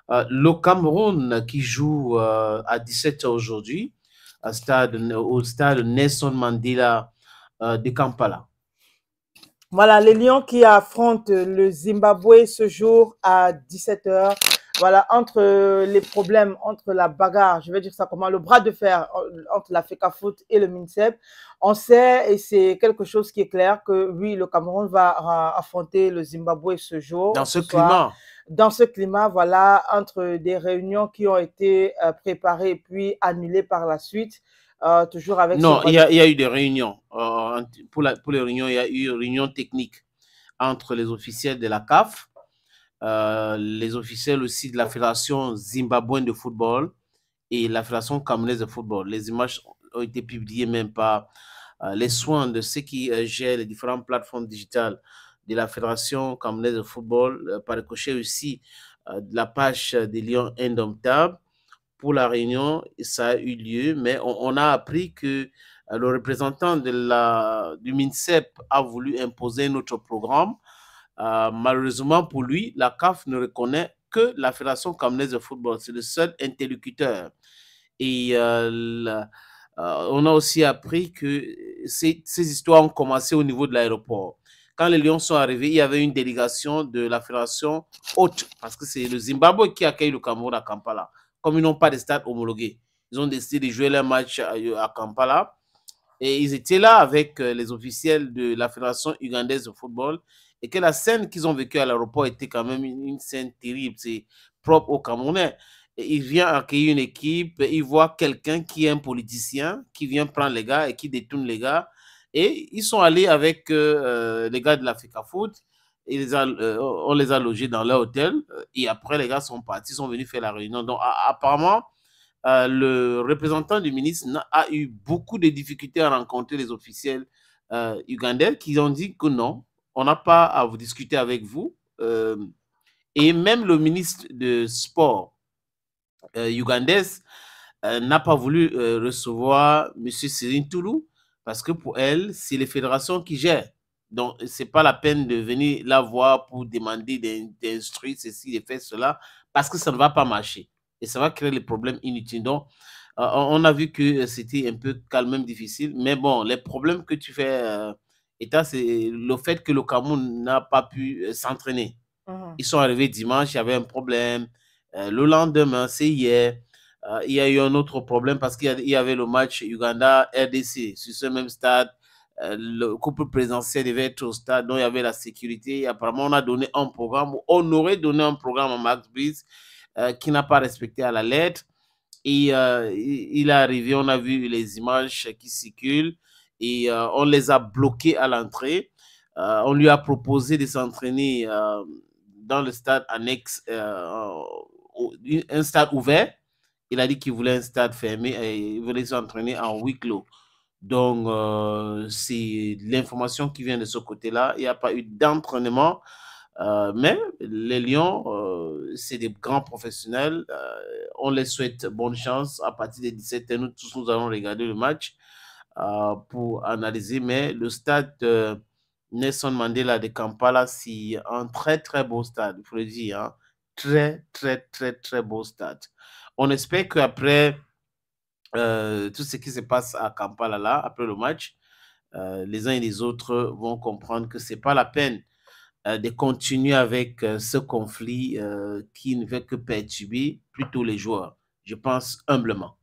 Le Cameroun qui joue à 17 h aujourd'hui au stade Nelson Mandela de Kampala. Voilà, les Lions qui affrontent le Zimbabwe ce jour à 17 h. Voilà, entre les problèmes, entre la bagarre, je vais dire ça comment, le bras de fer entre la FECAFOOT et le MINSEP, on sait, et c'est quelque chose qui est clair, que oui, le Cameroun va affronter le Zimbabwe ce Dans jour, ce ce soir. climat, Dans ce climat, voilà, entre des réunions qui ont été préparées puis annulées par la suite, toujours avec ce non, bras de il fer. y a eu des réunions. Pour les réunions, il y a eu une réunion technique entre les officiels de la CAF, les officiels aussi de la Fédération zimbabwéenne de football et la Fédération camerounaise de football. Les images ont été publiées même par les soins de ceux qui gèrent les différentes plateformes digitales de la Fédération camerounaise de football, par ricochet aussi de la page des Lions Indomptables. Pour la réunion, ça a eu lieu, mais on a appris que le représentant du MINSEP a voulu imposer notre programme. Malheureusement pour lui, la CAF ne reconnaît que la Fédération camerounaise de football. C'est le seul interlocuteur. Et on a aussi appris que ces histoires ont commencé au niveau de l'aéroport. Quand les Lions sont arrivés, il y avait une délégation de la fédération haute, parce que c'est le Zimbabwe qui accueille le Cameroun à Kampala. Comme ils n'ont pas de stade homologué, ils ont décidé de jouer leur match à Kampala. Et ils étaient là avec les officiels de la fédération ugandaise de football. Et que la scène qu'ils ont vécue à l'aéroport était quand même une scène terrible. C'est propre aux Camerounais. Et il vient accueillir une équipe, il voit quelqu'un qui est un politicien, qui vient prendre les gars et qui détourne les gars. Et ils sont allés avec les gars de l'Africa Foot. On les a logés dans leur hôtel. Et après, les gars sont partis, sont venus faire la réunion. Donc, apparemment, le représentant du ministre a eu beaucoup de difficultés à rencontrer les officiels ugandais qui ont dit que non, on n'a pas à vous discuter avec vous. Et même le ministre de Sport ugandais n'a pas voulu recevoir M. Cyril Toulou parce que pour elle, c'est les fédérations qui gèrent. Donc, ce n'est pas la peine de venir la voir pour demander d'instruire ceci, de faire cela, parce que ça ne va pas marcher. Et ça va créer les problèmes inutiles. Donc, on a vu que c'était un peu quand même difficile. Mais bon, les problèmes que tu fais état, c'est le fait que le Cameroun n'a pas pu s'entraîner. Mhm. Ils sont arrivés dimanche, il y avait un problème. Le lendemain, c'est hier. Il y a eu un autre problème parce qu'il y avait le match Uganda-RDC sur ce même stade. Le couple présidentiel devait être au stade, donc il y avait la sécurité. Et apparemment, on a donné un programme, on aurait donné un programme à Max Brice qui n'a pas respecté à la lettre. Et il est arrivé, on a vu les images qui circulent et on les a bloqués à l'entrée. On lui a proposé de s'entraîner dans le stade annexe, un stade ouvert. Il a dit qu'il voulait un stade fermé et il voulait s'entraîner en huis clos. Donc, c'est l'information qui vient de ce côté-là. Il n'y a pas eu d'entraînement. Mais les Lions, c'est des grands professionnels. On les souhaite bonne chance. À partir de 17h, nous tous, nous allons regarder le match pour analyser. Mais le stade Nelson Mandela de Kampala, c'est un très, très beau stade, il faut le dire. Hein. Très, très, très, très beau stade. On espère qu'après tout ce qui se passe à Kampala, là, après le match, les uns et les autres vont comprendre que ce n'est pas la peine de continuer avec ce conflit qui ne fait que perturber plutôt les joueurs. Je pense humblement.